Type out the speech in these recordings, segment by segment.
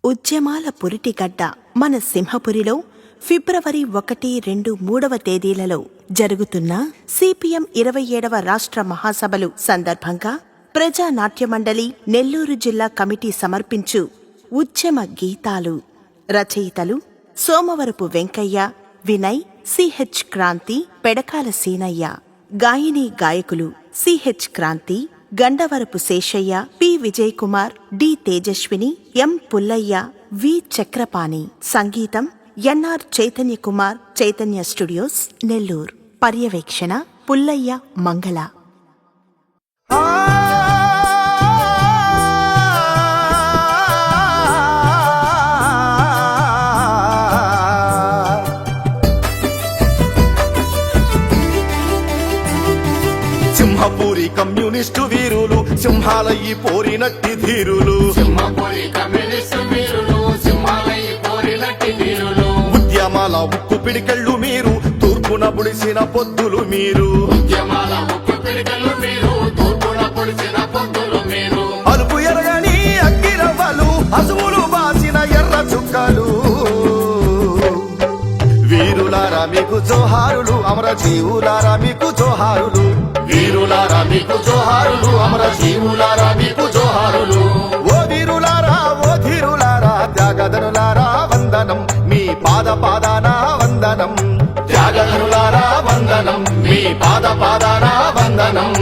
ఉద్యమాల పురిటిగడ్డ మన సింహపురిలో ఫిబ్రవరి 1, 2, 3వ తేదీలలో జరుగుతున్న సిపిఎం 27వ రాష్ట్ర మహాసభలు సందర్భంగా ప్రజా నాట్యమండలి నెల్లూరు జిల్లా కమిటీ సమర్పించు ఉద్యమ గీతాలు. రచయితలు సోమవరపు వెంకయ్య, వినయ్, సిహెచ్ క్రాంతి, పెడకాల సీనయ్య. గాయని గాయకులు CH Kranthi, Gandavarapu Seshayya, P Vijay Kumar, D Tejaswini, M Pullayya, V Chakrapani. సంగీతం ఎన్ఆర్ చైతన్య కుమార్, చైతన్య స్టూడియోస్, నెల్లూరు. పర్యవేక్షణ పుల్లయ్య మంగళ. సింహపురి కమ్యూనిస్టు వీరులు, సింహాలయ్యి పోరినట్టి ధీరులు. సింహపురి కమ్యూనిస్టు వీరులు, సింహాలయ్యి పోరినట్టి ధీరులు. ఉద్యమాల ఉక్కు పిడికెళ్ళు మీరు, తూర్పున పొడిసిన పొద్దులు మీరు. ఉద్యమాల ఉక్కు పిడికెళ్ళు మీరు, తూర్పున పొడిచిన పొద్దులు మీరు. అలుపు ఎరగని అగ్గిరవ్వలు, అసువులు బాసిన ఎర్ర చుక్కలు. వీరులారా మీకు జోహారులు, అమర జీవులారా మీకు జోహారులు. వీరులారా మీకు జోహారులు, అమర జీవులారా మీకు జోహారులు. ఓ వీరులారా, ఓ ధీరులారా, త్యాగధనులారా వందనం, మీ పాదాన వందనం. త్యాగధనులారా వందనం, మీ పాదాన వందనం.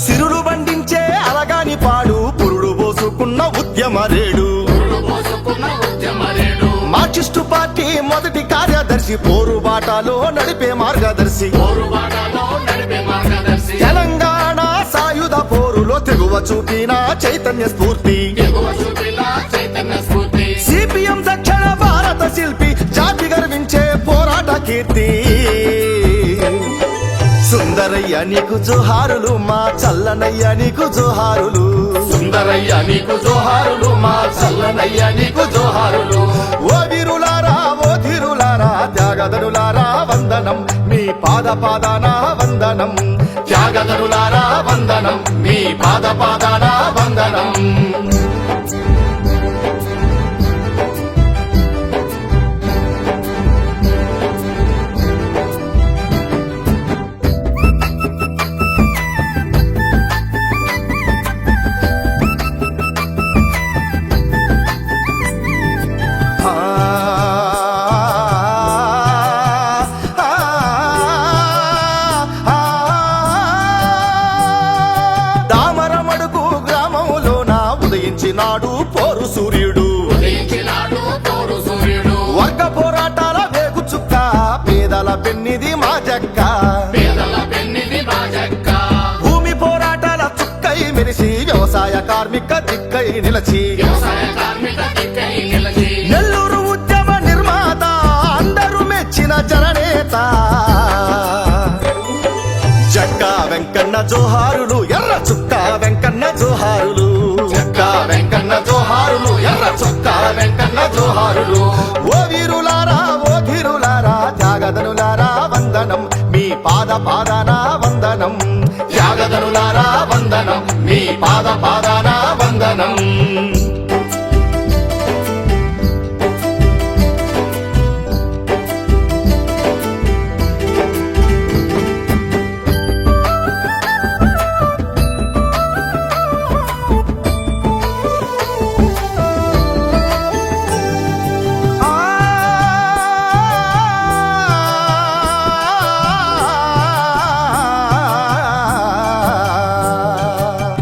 సిరులు బండించే అలగాని పాడు, పురుడు పోసుకున్న ఉద్యమరేడు. మార్క్సిస్టు పార్టీ మొదటి కార్యదర్శి, పోరుబాటలో నడిపే మార్గదర్శి. తెలంగాణ సాయుధ పోరులో తెగువ చూపిన చైతన్య స్ఫూర్తి. సిపిఎం దక్షిణ భారత శిల్పి, జాతి గర్వించే పోరాట కీర్తి. సుందరయ్య నీకు జోహారులు, మా చల్లనయ్య నీకు జోహారులు. సుందరయ్య నీకు జోహారులు, మా చల్లనయ్య నీకు జోహారులు. ఓ వీరులారా, ఓ ధీరులారా, త్యాగధనులారా వందనం, మీ పాదాన వందనం. త్యాగధనులారా వందనం, మీ పాదాన వందనం. దామరమడుగు గ్రామంలోన ఉదయించినాడు పోరు సూర్యుడు. వర్గ పోరాటాల వేగు చుక్క, పేదల పెన్నిది మా జక్క. భూమి పోరాటాల చుక్కై మెరిసి, వ్యవసాయ కార్మిక దిక్కై నిలచి. నెల్లూరు ఉద్యమ నిర్మాత, అందరూ మెచ్చిన జననేత. జక్కా వెంకన్న జోహారులు, ఎర్ర చుక్క వెంకన్న జోహారులు. జక్కా వెంకన్న జోహారులు, ఎర్ర చుక్క వెంకన్న జోహారులు. ఓ వీరులారా, ఓ ధీరులారా, త్యాగధనులారా వందనం, మీ పాదాన వందనం. త్యాగధనులారా వందనం, మీ పాదాన వందనం.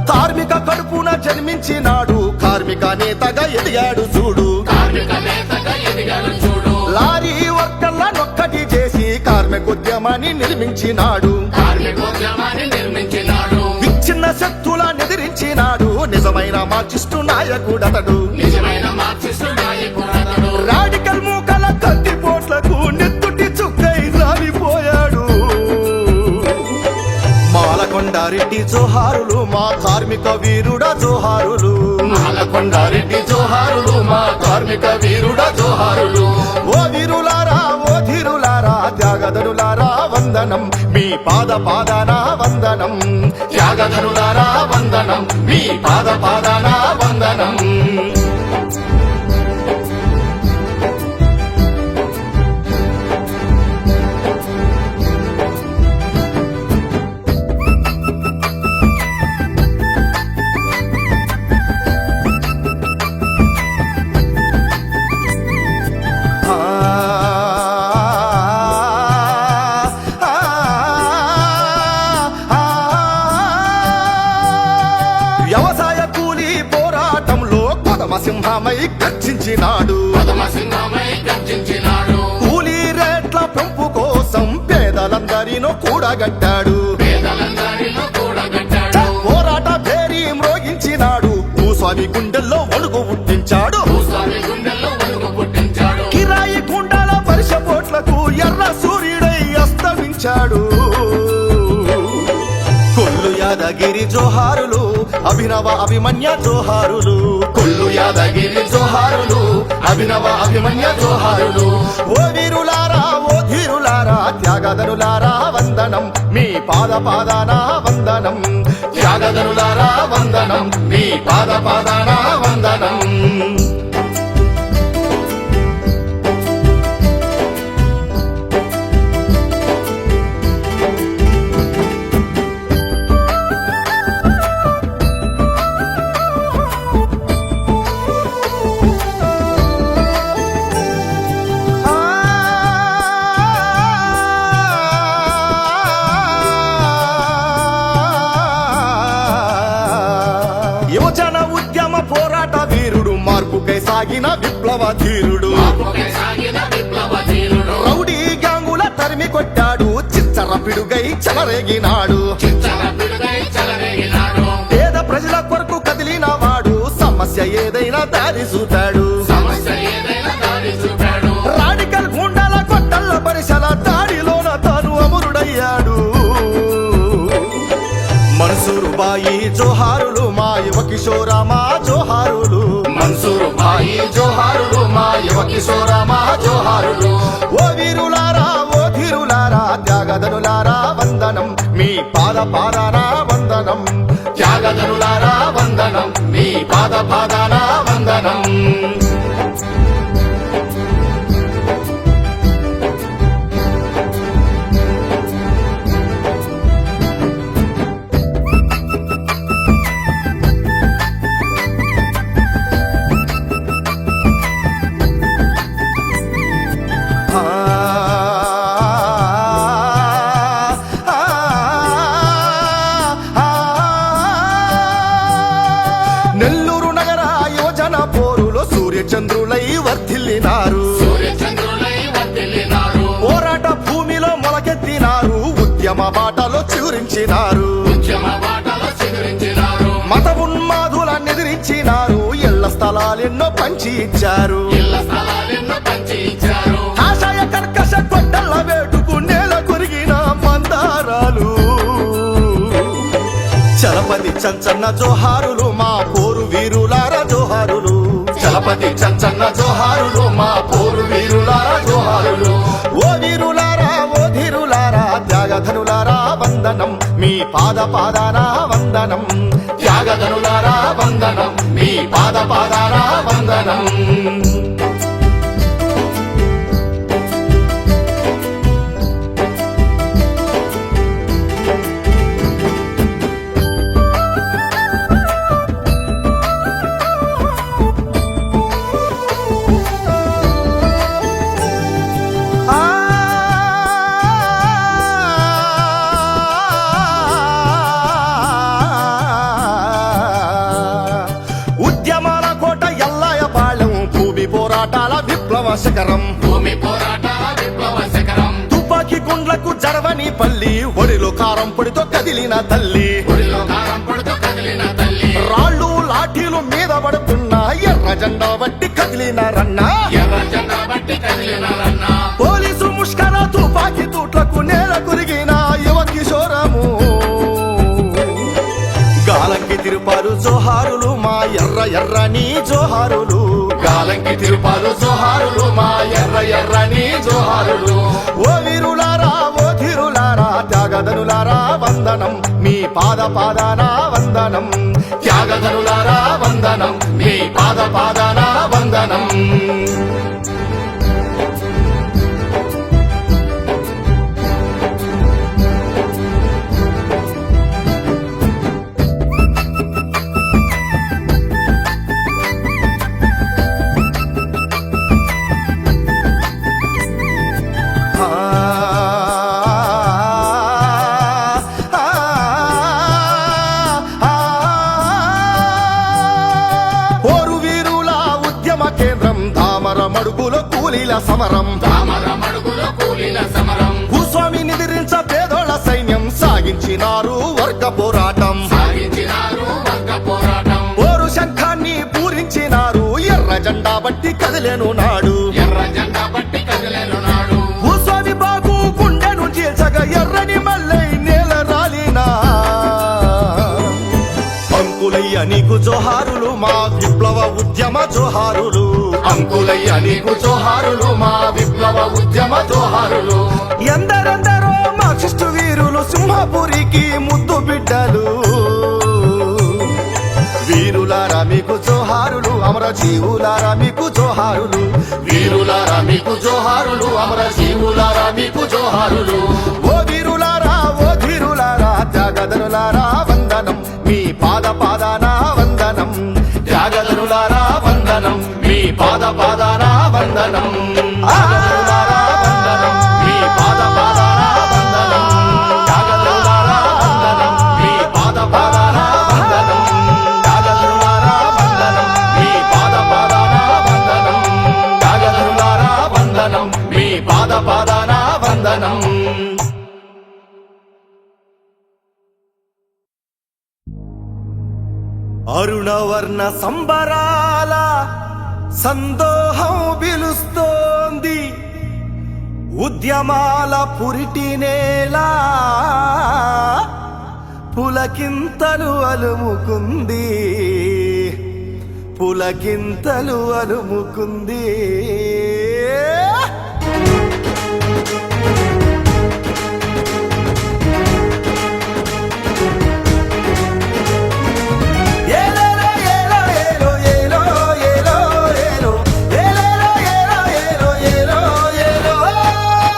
కార్మిక కడుపున జన్మించినాడు, కార్మిక నేతగా ఎదిగాడు చూడు. లారీ వర్కర్ల నొక్కటి చేసి, కార్మికోద్యమాన్ని నిర్మించినాడు. విచ్ఛిన్న శక్తుల నిదిరించినాడు, నిజమైన మార్క్సిస్టు నాయకుడతడు. రాడికల్ మూకల కత్తిపోట్ల కార్మిక వీరుడా జోహారులు. మాలకొండారెడ్డి జోహారులు మా కార్మిక వీరుడ జోహారులు. ఓ వీరులారా ఓ ధీరులారా త్యాగధనులారా వందనం మీ పాదాన వందనం. త్యాగధనులారా వందనం మీ పాదాన వందనం. ఆ, ఆ, ఆ, వ్యవసాయ కూలీ పోరాటంలో పదమసింహమై గర్జించినాడు. పదమసింహమై గర్జించినాడు. కూలీ రేట్ల పెంపు కోసం పేదలందరినో కూడగట్టాడు. పేదలందరిలో కూడగట్టాడు. పోరాట భేరీ మ్రోగించినాడు. భూస్వామి గుండెల్లో ఒడుగు పుట్టించాడు. భూస్వామి గుండెల్లో వణుకు పుట్టించాడు. కిరాయి గుండాల పరిషపోట్లకు ఎర్ర సూర్యుడై అస్తమించాడు. కొల్లు యాదగిరి జోహారులు అభినవ అభిమన్య జోహారులు. కొల్లు యాదగిరి జోహారులు అభినవ అభిమన్య జోహారులు. ఓ వీరులారా ఓ ధీరులారా త్యాగధనులారా వందనం మీ పాదాన వందనం. త్యాగధనులారా వందనం మీ పాదాన వందనం. ఆ, యువజన ఉద్యమ పోరాట వీరుడు మార్పుకై సాగిన విప్లవ ధీరుడు. మార్పుకై సాగిన విప్లవ ధీరుడు. రౌడీ గ్యాంగుల తరిమి కొట్టాడు. చిచ్చర పిడుగై చెలరేగినాడు. చిచ్చర పిడుగై చెలరేగినాడు. పేద ప్రజల కొరకు కదిలిన వాడు సమస్య ఏదైనా దారి చూపాడు. సమస్య ఏదైనా దారి చూపాడు. రాడికల్ గుండాల కొట్టల్ల పరిసల దాడిలోన తాను అమరుడయ్యాడు. మన్సూరు బాయి జోహారులు మా యువ కిషోర మా జోహారులు. మన్సూరు భాయి జోహారులు మా యువ కిషోర మా జోహారులు. ఓ వీరులారా ఓ ధీరులారా త్యాగధనులారా వందనం మీ పాదాన వందనం. త్యాగధనులారా వందనం మీ పాదాన వందనం. ఆ, ఆ, ఆ, నెల్లూరు నగర యువజన పోరులో సూర్యచంద్రులై వర్ధిల్లినారు. సూర్యచంద్రులై వర్ధిల్లినారు. పోరాట భూమిలో మొలకెత్తినారు. ఉద్యమ బాటలో చిగురించినారు. ఉద్యమ బాటలో చిగురించినారు. మత ఉన్మాదులను ఎదిరించినారు. ఇళ్ల స్థలాలెన్నో పంచి ఇచ్చారు. ఇళ్ల స్థలాలెన్నో పంచి ఇచ్చారు. ఆశయ కర్కశ కొట్టల వేటుకు నేల కొరిగిన మందారాలు. చలపతి చంచన్న జోహారులు మా పోరు వీరులార జోహారులు. చలపతి చంచన్న జోహారులు మా పోరు వీరులారా జోహారులు. ఓ వీరులారా ఓ ధీరులారా త్యాగధనులారా వందనం మీ పాదాన వందనం. త్యాగధనులారా వందనం మీ పాదాన వందనం. ఆ, ఉద్యమాల కోట ఎల్లాయపాళెం భూమి పోరాటాల విప్లవ శిఖరం. భూమి పోరాటాల విప్లవ శిఖరం. తుపాకీ గుండ్లకు జరవని పల్లి ఒడిలో కారం పొడితో కదిలిన తల్లి. గుడిలో కారం పడుతూ కదిలిన తల్లి. రాళ్ళు లాఠీలు మీద పడుతున్న ఎర్ర జెండా బట్టి కదిలినారన్నా. ఎర్ర జెండా బట్టి కదిలినారన్నా. పోలీసు ముష్కర తుపాకీ తూట్లకు నేల కొరిగిన యువ కిషోరము. గాలంకి జోహారులు మా ఎర్ర ఎర్రని జోహారులు గాలంకి తిరుపాలు జోహారులు మా ఎర్ర ఎర్రని జోహారులు ఓ వీరులారా ఓ ధీరులారా త్యాగధనులారా వందనం మీ పాదాన వందనం త్యాగధనులారా వందనం మీ పాదాన వందనం ఆ, ఆ, ఆ, పోరు వీరుల ఉద్యమ కేంద్రం తామర మడుగులో కూలీల సమరం తామర మడుగులో కూలీల సమరం భూస్వామి నిద్రించ పేదోళ్ల సైన్యం సాగించినారు వర్గ పోరాటం సాగించినారు వర్గ పోరాటం పోరు శంఖాన్ని పూరించినారు ఎర్ర జెండా బట్టి కదిలేను నాడు ఎర్ర జెండా బట్టి కదిలేను నాడు భూస్వామి బాబు గుండెను చీల్చగా ఎర్రని మల్లై నేల రాలినా అంకులయ్య నీకు జోహారులు మా విప్లవ ఉద్యమ జోహారులు అంకులయ్య నీకు జోహారులు మా విప్లవ ఉద్యమ జోహారులు ఎందరెందరో మార్క్సిస్టు వీరులు సింహపురికి ముద్దు బిడ్డలు వీరులారా మీకు జోహారులు అమర జీవులారా మీకు జోహారులు వీరులారా మీకు జోహారులు అమర జీవులారా మీకు జోహారులు ఓ వీరులారా ఓ ధీరులారా త్యాగధనులారా వందనం మీ పాదాన వందనం త్యాగధనులారా వందనం మీ పాదాన వందనం త్యాగధనులారా వందనం మీ పాదాన వందనం త్యాగధనులారా వందనం మీ పాదాన వందనం త్యాగధనులారా వందనం మీ పాదాన వందనం త్యాగధనులారా వందనం మీ పాదాన వందనం అరుణవర్ణ సంబరాల సందోహం పిలుస్తోంది ఉద్యమాల పురిటినేలా పులకింతలు అలుముకుంది పులకింతలు అలుముకుంది ఏలేలో ఏలో ఏలో ఏలో ఏలో ఏలో ఏలేలో ఏలో ఏలో ఏలో ఏలో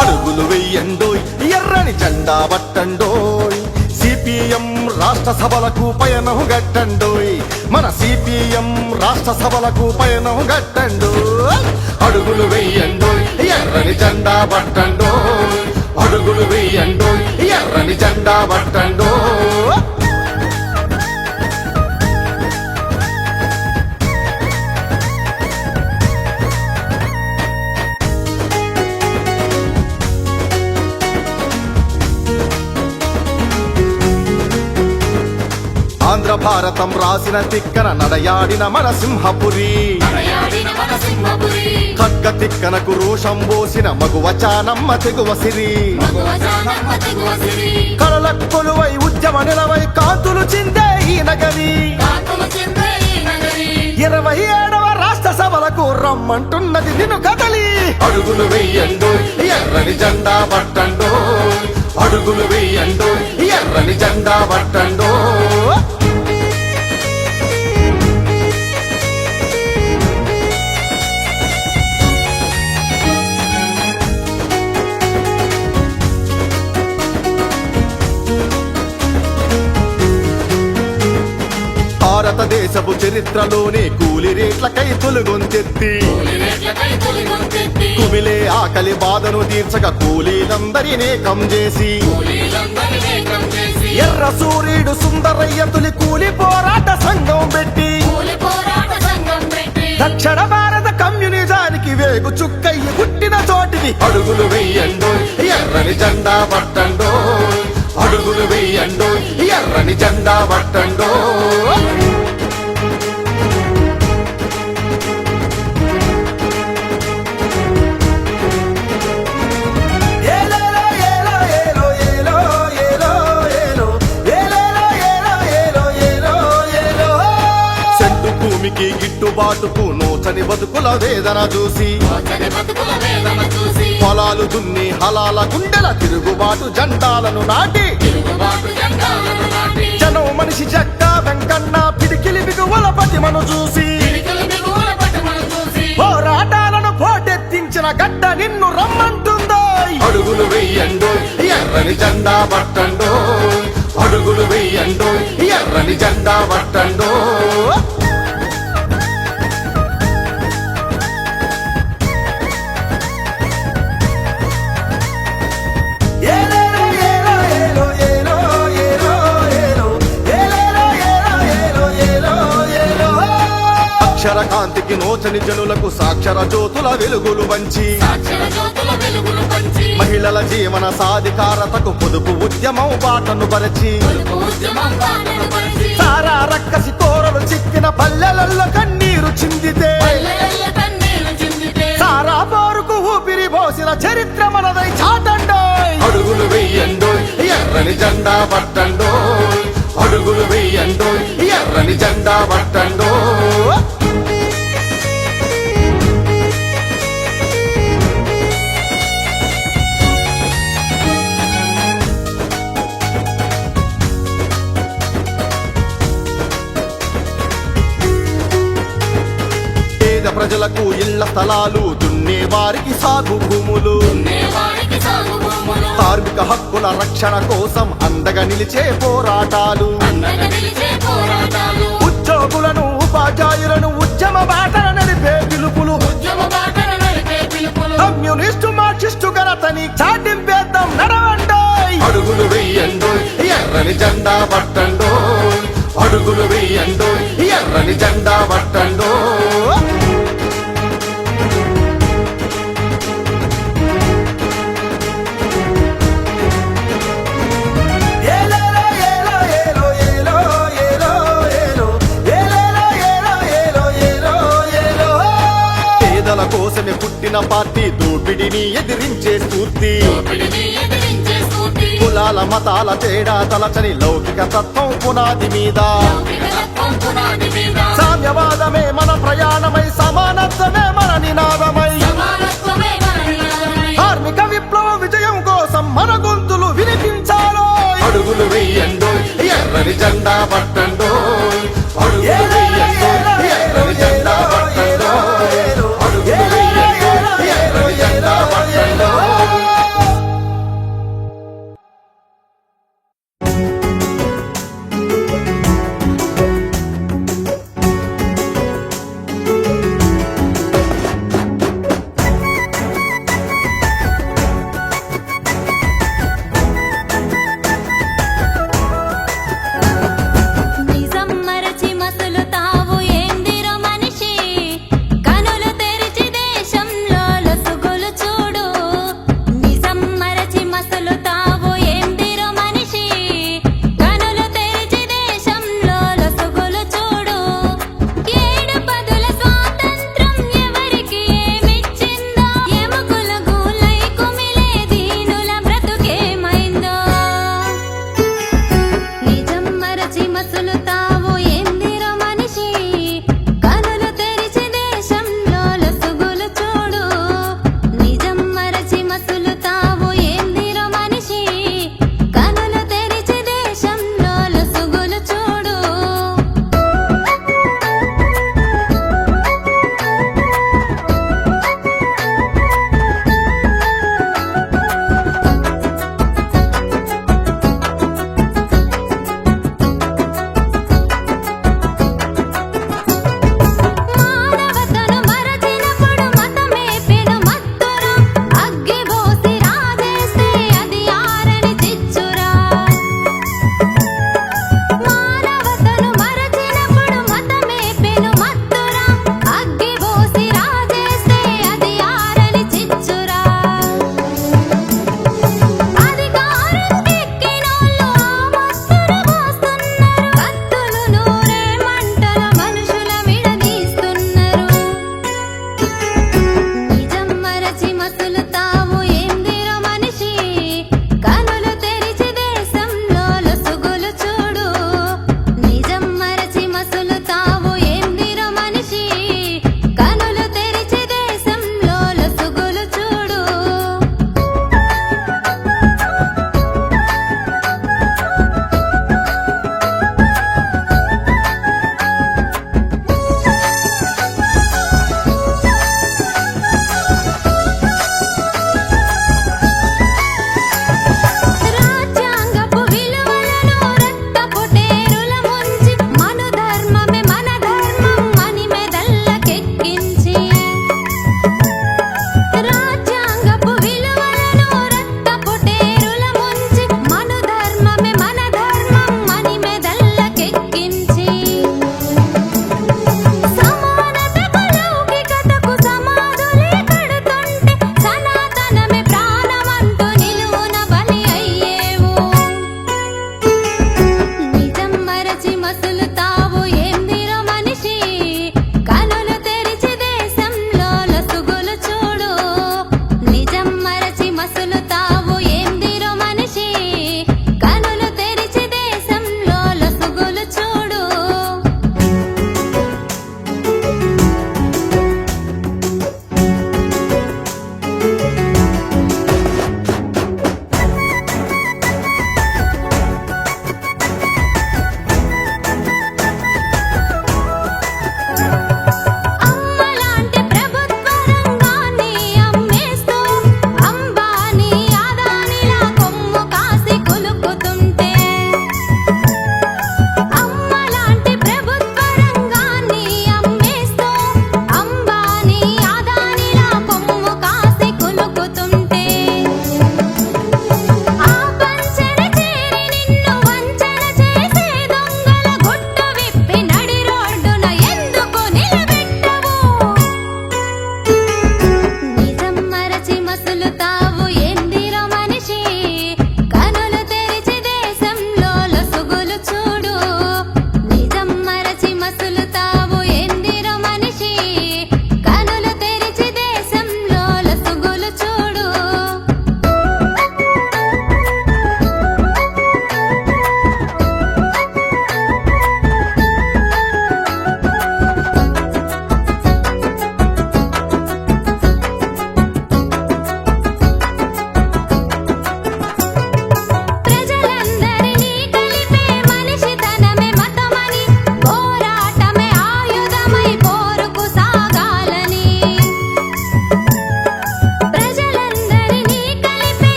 అడుగులు వెయ్యండోయ్ ఎర్రని జెండా పట్టండోయ్ సిపిఎం రాష్ట్ర సభలకు పయనం గట్టండోయ్ మన సిపిఎం రాష్ట్ర సభలకు పయనం గట్టండోయ్ అడుగులు వెయ్యండోయ్ ఎర్రని జెండా పట్టండోయ్ అడుగులు వెయ్యండోయ్ ఎర్రని జెండా పట్టండోయ్ ఆంధ్ర భారతం రాసిన తిక్కన నడయాడిన మన సింహపురి నడయాడిన మన సింహపురి ఖడ్గ తిక్కనకు రోషం పోసిన మగువచానమ్మ తెగువ సిరి మగువచానమ్మ తెగువ సిరి కలల కొలువై ఉద్యమ నిలవై కాంతులు చిందే ఈ నగరి కాంతులు చిందే ఈ నగరి 27వ రాష్ట్ర సభలకు రమ్మంటున్నది నిన్ను కదలి అడుగులు వెయ్యండోయ్ ఎర్రని జెండా పట్టండోయ్ అడుగులు వెయ్యండోయ్ ఎర్రని జెండా పట్టండోయ్ భారతదేశపు చరిత్రలోనే కూలి రేట్లకై తొలుగొంతెత్తి కూలి రేట్లకై తొలిగొంతెత్తి కుమిలే ఆకలి బాధను తీర్చగా కూలీలందరినీ కం చేసి కూలీలందరినీ ఏకం చేసి ఎర్ర సూర్యుడు సుందరయ్య తొలి కూలి పోరాట సంఘం పెట్టి కూలి పోరాట సంఘం పెట్టి దక్షిణ భారత కమ్యూనిజానికి వేగు చుక్కయ్య పుట్టిన చోటిని అడుగులు వెయ్యండోయ్ ఎర్రని జెండా పట్టండోయ్ అడుగులు వెయ్యండోయ్ ఎర్రని జెండా పట్టండోయ్ ఏలేలో ఏలో ఏలో ఏలో ఏలో ఏలో ఏలేలో ఏలో ఏలో ఏలో ఏలో తిరుగుబాటుకు నోచని బతుకుల వేదన చూసి మోచని బతుకుల వేదన చూసి పొలాలు దున్ని హలాల గుండెల తిరుగుబాటు జెండాలను నాటి తిరుగుబాటు జెండాలను నాటి జనం మనిషి జక్క వెంకన్న పిడికిలి బిగువల పటిమను చూసి పిడికిలి బిగువుల పట్టుమను చూసి పోరాటాలను పోటెత్తించిన గడ్డ నిన్ను రమ్మంటుందో అడుగులు వెయ్యండో ఎర్రని జెండా పట్టండో అడుగులు వెయ్యండో ఎర్రని జెండా పట్టండో ఏలేలో ఏలో ఏలో ఏలో ఏలో ఏలో ఏలేలో ఏలో ఏలో ఏలో ఏలో అక్షర కాంతికి నోచని జనులకు సాక్షర జ్యోతుల వెలుగులు వంచి సాక్షర జ్యోతుల వెలుగులు పంచి మహిళల జీవన సాధికారతకు పొదుపు ఉద్యమం బాటను పరచి పొదుపు ఉద్యమం బాటను పరిచి సారా రక్కసి కోరలు చిక్కిన పల్లెలలో కన్నీరు చిందితే పల్లెల కన్నీరు చిందితే సారా పోరుకు ఊపిరి పోసిన చరిత్ర మనదై చాటండోయ్ అడుగులు వెయ్యండోయ్ ఎర్రని జెండా పట్టండోయ్ అడుగులు వెయ్యండోయ్ ఎర్రని జెండా పట్టండో పేద ప్రజలకు ఇళ్ల స్థలాలు దున్నే వారికి సాగు భూములు వారికి సాగు భూములు కార్మిక హక్కుల రక్షణ కోసం అండగా నిలిచే పోరాటాలు అండగా నిలిచే పోరాటాలు ఉద్యోగులను ఉపాధ్యాయులను ఉద్యమ బాటల నడిపే పిలుపులు ఉద్యమ బాటను నడిపే పిలుపులు కమ్యూనిస్టు మార్క్సిస్టు ఘనతని చాటింపేద్దాం నడవండోయ్ అడుగులు వెయ్యండోయ్ ఎర్రని జెండా పట్టండోయ్ అడుగులు వెయ్యండోయ్ ఎర్రని జెండా పట్టండో ఏలేలో ఏలో ఏలో ఏలో ఏలో ఏలో ఏలేలో ఏలో ఏలో ఏలో ఏలో పేదల కోసమే పుట్టిన పార్టీ దోపిడిని ఎదిరించే స్ఫూర్తి దోపిడిని ఎదిరించే స్ఫూర్తి కులాల మతాల తేడా తలచని లౌకిక తత్వం పునాది మీద లౌకికతత్వం పునాది మీద సామ్యవాదమే మన ప్రయాణమై సమానత్వమే మన నినాదమై సమానత్వమే మన నినాదమై కార్మిక విప్లవ విజయం కోసం మన గొంతులు వినిపించాలో అడుగులు వెయ్యండో ఎర్రని జెండా పట్టండో అడుగులు వెయ్యండో ఎర్రని జెండా పట్టండో అడుగులు వెయ్యండో ఎర్రని జెండా పట్టండో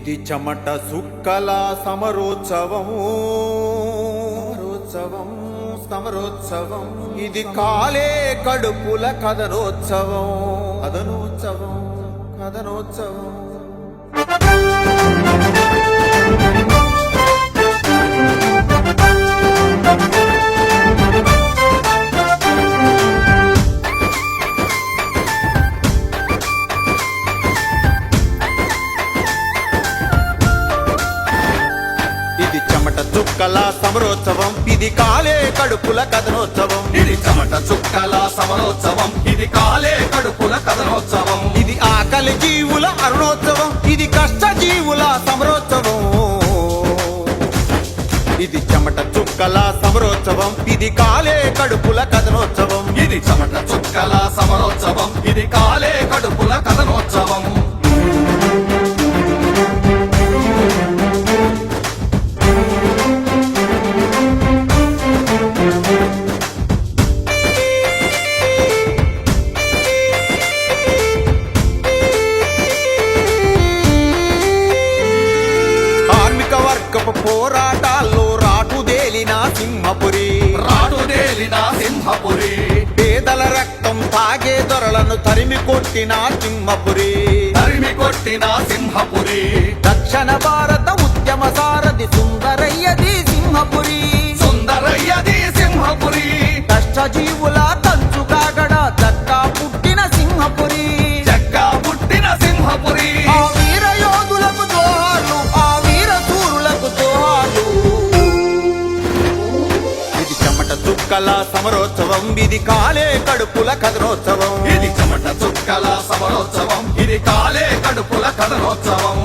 ఇది చెమట సుక్కల సమరోత్సవము సమరోత్సవం సమరోత్సవం ఇది కాలే కడుపుల కథనోత్సవం కథనోత్సవం కథనోత్సవం ఇది చెమట చుక్కల సమరోత్సవం ఇది కాలే కడుపుల కథనోత్సవం ఇది చెమట చుక్కల సమరోత్సవం ఇది కాలే కడుపుల కథనోత్సవం ఇది ఆకలి జీవుల అరుణోత్సవం ఇది కష్ట జీవుల సమరోత్సవం ఇది చెమట చుక్కల సమరోత్సవం ఇది కాలే కడుపుల కథనోత్సవం ఇది చెమట చుక్కల సమరోత్సవం ఇది కాలే కడుపుల కథనోత్సవం కార్మిక వర్గపు పోరాటాల్లో రాటుదేలిన సింహపురి రాటుదేలిన సింహపురి పేదల రక్తం తాగే దొరలను తరిమి కొట్టిన సింహపురి తరిమి కొట్టిన సింహపురి దక్షిణ భారత ఉద్యమ సారథి సుందరయ్యది సింహపురి సుందరయ్యది సింహపురి కష్టజీవుల కంచు కాగడ దక్కా పుట్టిన సింహపురి జగ్గా పుట్టిన సింహపురి ఆ వీర యోధులకు జోహార్లు ఆ వీర సూరులకు జోహార్లు ఇది చెమట చుక్కల సమరోత్సవం ఇది కాలే కడుపుల కథనోత్సవం ఇది చెమట చుక్కల సమరోత్సవం ఇది కాలే కడుపుల కథనోత్సవం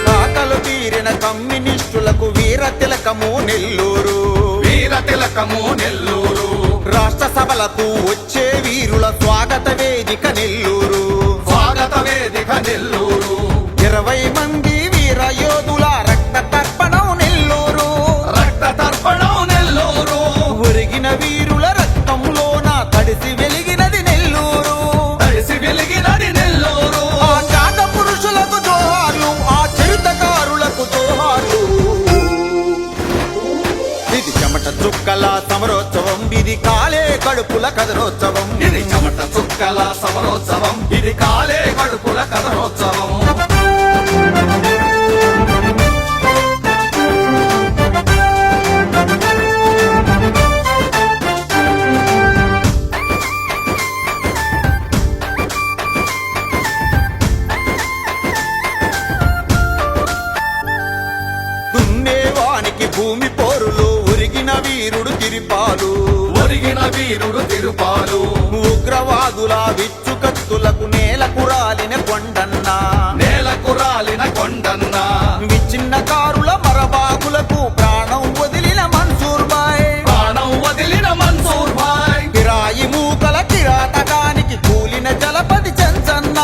కాకలు తీరిన కమ్యూనిస్టులకు వీర తిలకము నెల్లూరు వీర తిలకము నెల్లూరు రాష్ట్ర సభలకు వచ్చే వీరుల స్వాగత వేదిక నెల్లూరు స్వాగత వేదిక నెల్లూరు 20 మంది వీర యోధుల రక్త తర్పణం నెల్లూరు రక్త తర్పణం నెల్లూరు ఒరిగిన వీరుల రక్తంలోన తడిసి వెలిగినది నెల్లూరు తడిసి వెలిగినది నెల్లూరు ఆ జాత పురుషులకు జోహార్లు ఆ చరితకారులకు జోహార్లు ఇది చెమట చుక్కల సమరోత్సవం ఇది కాలే కడుపుల కథనోత్సవం ఇది చెమట చుక్కల సమరోత్సవం ఇది కాలే కడుపుల కథనోత్సవం దున్నేవానికి భూమి పోరులో ఒరిగిన వీరుడు తిరిపాలు ఒరిగిన వీరుడు తిరుపాలు ఉగ్రవాదుల విచ్చుకత్తులకు నేల కురాలిన కొండన్న నేల కురాలిన కొండన్న విచ్ఛిన్నకారుల మరబాగులకు ప్రాణం వదిలిన మన్సూర్ బాయ్ ప్రాణం వదిలిన మన్సూర్ భాయ్ కిరాయి మూకల కిరాతకానికి కూలిన జలపతి చెంచన్న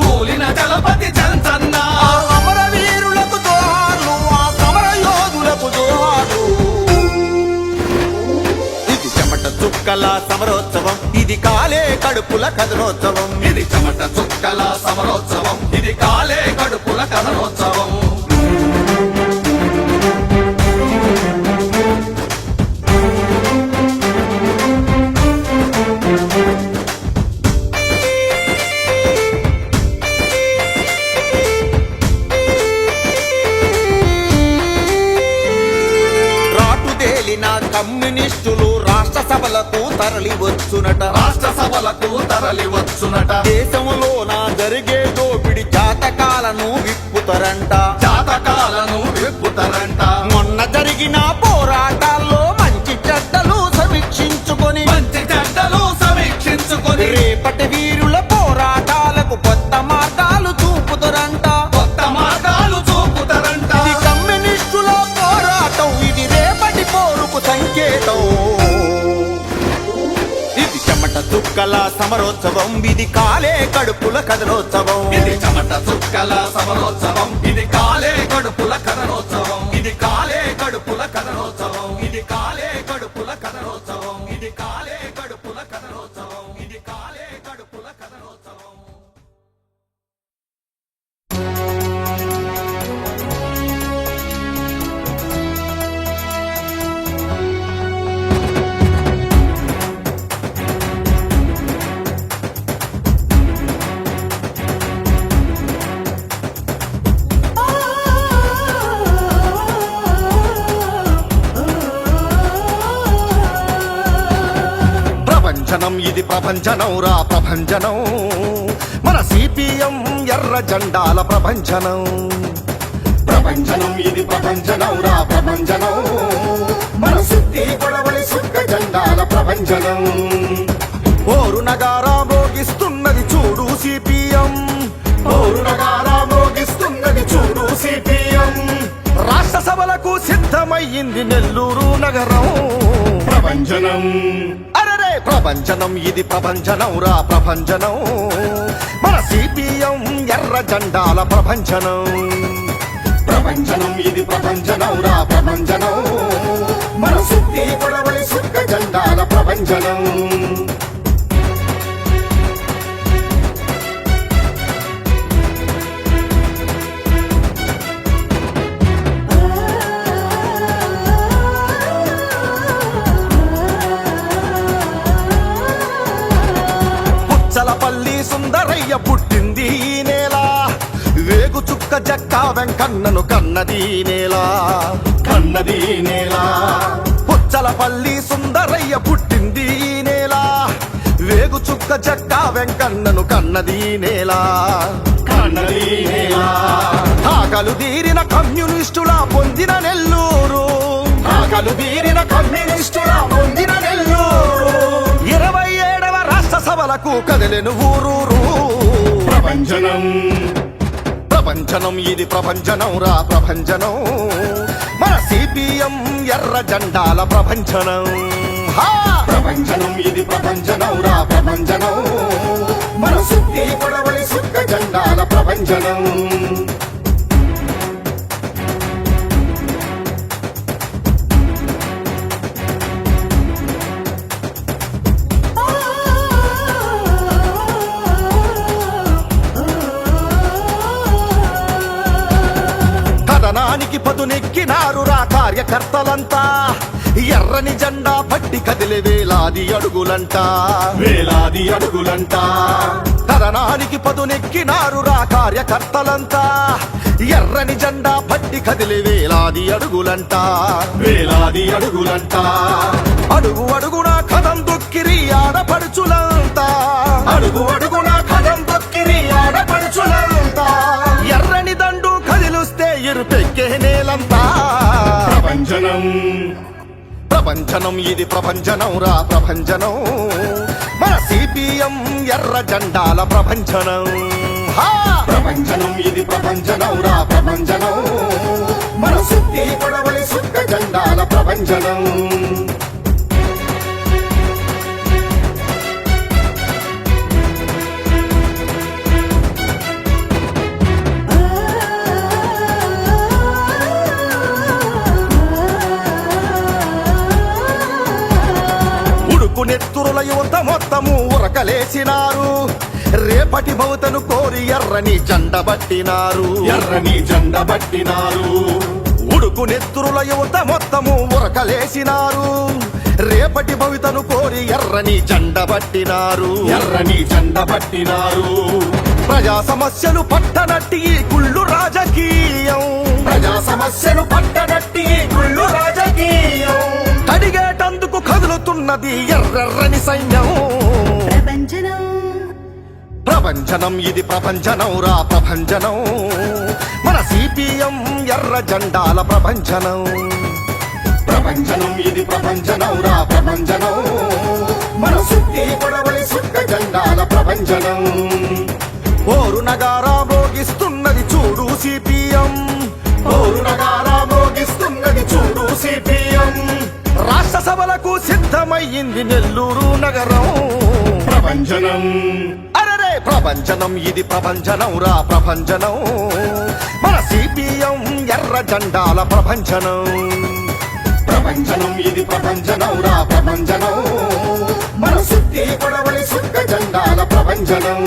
కూలిన చలపతి చంచన్న ఆ అమర వీరులకు జోహార్లు ఆ సమర యోధులకు జోహార్లు ఇది చెమట చుక్కల సమరోత్సవం ఇది కాలే కడుపుల కథనోత్సవం ఇది చెమట చుక్కల సమరోత్సవం ఇది కాలే కడుపుల కథనోత్సవం రాటుదేలిన కమ్యూనిస్టులు రాష్ట్ర సభలకు తరలి వచ్చునట రాష్ట్ర సభలకు తరలి వచ్చునట దేశములోన జరిగే దోపిడి జాతకాలను విప్పుతారంట జాతకాలను విప్పుతారంట మొన్న జరిగిన పోరాటాల్లో మంచి చెడ్డలు సమీక్షించుకొని మంచి చెడ్డలు సమీక్షించుకొని రేపటి వీరుల పోరాటాలకు కొత్త మార్గాలు చూపుతారంట కొత్త మార్గాలు చూపుతారంట ఇది కమ్యూనిస్టుల పోరాటం ఇది రేపటి పోరుకు సంకేతం ఇది చెమట చుక్క చుక్కల సమరోత్సవం ఇది కాలే కడుపుల కదలోత్సవం ఇది చెమట చుక్కల సమరోత్సవం ఇది కాలే కడుపుల కథనోత్సవం ఇది కాలే కడుపుల కథనోత్సవం ఇది కాలే కడుపుల కథనోత్సవం ఇది కాలే కడుపుల కథనోత్సవం ఇది కాలే కడుపుల కథనోత్సవం ప్రపంచనం ఇది ప్రపంచనం రా ప్రపంచనం మన సిపిఎం ఎర్ర జెండాల ప్రపంచనం ప్రపంచనం ఇది ప్రపంచనం రా ప్రపంచనం మన సుత్తి పొడవలి సుక్క జెండాల ప్రపంచనం ఓరు నగారా మోగిస్తున్నది చూడు సిపిఎం ఓరు నగారా మోగిస్తున్నది చూడు సిపిఎం రాష్ట్ర సభలకు సిద్ధమయ్యింది నెల్లూరు నగరం ప్రపంచనం అరరే ప్రపంచనం ఇది ప్రపంచనం రా ప్రపంచనం మన సిపిఎం ఎర్ర జెండాల ప్రపంచనం ప్రపంచనం ఇది ప్రపంచనం రా ప్రపంచనం మన సుత్తి పొడవలి సుక్క జెండాల ప్రపంచనం పుచ్చలపల్లి సుందరయ్య పుట్టింది ఈ నేల వేగు చుక్క జక్క వెంకన్నను కన్నది ఈ నేల కన్నది ఈ నేల పుచ్చలపల్లి సుందరయ్య పుట్టింది ఈ నేల వేగు చుక్క జక్క వెంకన్నను కన్నది ఈ నేల కన్నది ఈ నేల ఆకలు తీరిన కమ్యూనిస్టులా పొందిన నెల్లూరు ఆకలు తీరిన కమ్యూనిస్టులా పొందిన నెల్లూరు 27వ రాష్ట్ర సభలకు కదిలెను ఊరూరు ప్రపంచనం ప్రపంచనం ఇది ప్రపంచనం రా ప్రపంచనం మన సిపిఎం ఎర్ర జెండాల ప్రపంచనం ప్రపంచనం ఇది ప్రపంచనం రా ప్రపంచనం మన సుత్తి పొడవలి సుక్క జెండాల ప్రపంచనం కథనానికి పదునెక్కినారు రా కార్యకర్తలంతా ఎర్రని జెండా పట్టి కదిలే వేలాది అడుగులంట వేలాది అడుగులంట కథనానికి పదునెక్కినారు రా కార్యకర్తలంతా ఎర్రని జెండా పట్టి కదిలే వేలాది అడుగులంట వేలాది అడుగులంట అడుగు అడుగున కథం దొక్కిరి ఆడపడుచులంతా అడుగు అడుగున కథం దొక్కిరి ఆడపడుచులంతా ఎర్రని దండు కదిలుస్తే ఎరుపెక్కే నేలంతా ప్రపంచనం ప్రపంచనం ఇది ప్రపంచనం రా ప్రపంచనం మన సిపిఎం ఎర్ర జెండాల ప్రపంచనం ప్రపంచనం ఇది ప్రపంచనం రా ప్రపంచనం మన సుత్తి పొడవలి సుక్క జెండాల ప్రపంచనం నెత్తురుల యువత మొత్తము ఉరకలేసినారు రేపటి భవతను కోరి ఎర్రని జెండబట్టినారు ఎర్రని జెండబట్టినారు ఉడుకు నెత్తురుల యువత మొత్తము ఉరకలేసినారు రేపటి భవితను కోరి ఎర్రని జెండబట్టినారు ఎర్రని జెండబట్టినారు ప్రజా సమస్యలు పట్టనట్టి ఈ కుళ్ళు రాజకీయం ప్రజా సమస్యలు పట్టనట్టి ఈ కుళ్ళు రాజకీయం అడిగేటందుకు కదులుతున్నది ఎర్రెర్రని సైన్యం ప్రపంచనం ప్రపంచనం ఇది ప్రపంచనం రా ప్రపంచనం మన సిపిఎం ఎర్ర జెండాల ప్రపంచనం ప్రపంచనం ఇది ప్రపంచనం రా ప్రపంచనం మన సుత్తి పొడవలి సుక్క జెండాల ప్రపంచనం ఓరు నగారా మోగిస్తున్నది చూడు సిపిఎం ఓరు నగారా మోగిస్తున్నది చూడు సిపిఎం రాష్ట్ర సభలకు సిద్ధమయ్యింది నెల్లూరు నగరం ప్రభంజనం. అరరే ప్రభంజనం, ఇది ప్రభంజనం రా ప్రభంజనం, మన సిపిఎం ఎర్ర జెండాల ప్రభంజనం. ప్రభంజనం, ఇది ప్రభంజనం రా ప్రభంజనం, మన సుత్తి కొడవలి సుక్క జెండాల ప్రభంజనం.